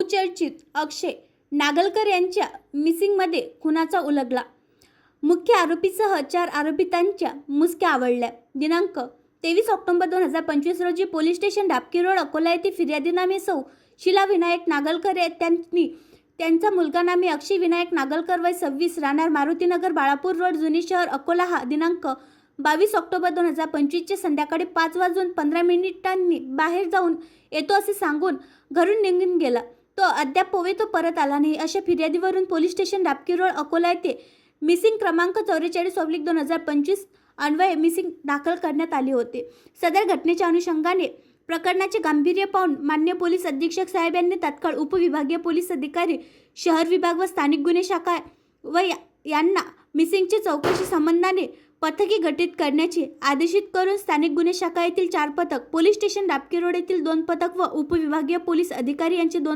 बहुचर्चित अक्षय नागलकर यांच्या मिसिंगमध्ये खुनाचा उलगडा। मुख्य आरोपीसह 4 आरोपितांच्या मुसक्या आवळल्या। दिनांक 23 ऑक्टोबर 2025 रोजी police station Dabki road Akola येथे फिर्यादीनामे सौ शीला विनायक नागलकर त्यांनी त्यांचा मुलगा नामे अक्षय विनायक नागलकर वय 26 राहणार मारुतीनगर बाळापूर रोड जुनी शहर अकोला हा दिनांक 22 ऑक्टोबर 2025 चे संध्याकाळी 5:15 बाहेर जाऊन येतो असे सांगून घरून निघून गेला। तो अद्याप तो परत आला नाही अशा फिर्यादीवरून police station Dabki road Akola येथे मिसिंग क्रमांक 44/2025 अन्वये मिसिंग दाखल करण्यात आले होते। सदर घटनेच्या अनुषंगाने प्रकरणाचे गांभीर्य पाहून माननीय पोलीस अधीक्षक साहेब यांनी तात्काळ उपविभागीय पोलीस अधिकारी शहर विभाग व स्थानिक गुन्हे शाखा व यांना मिसिंगची चौकशी संबंधाने पथके गठीत करण्याचे आदेशित करून स्थानिक गुन्हे शाखा येथील 4 पथक, पोलीस स्टेशन डाबकी रोड येथील 2 पथक व उपविभागीय पोलीस अधिकारी यांचे 2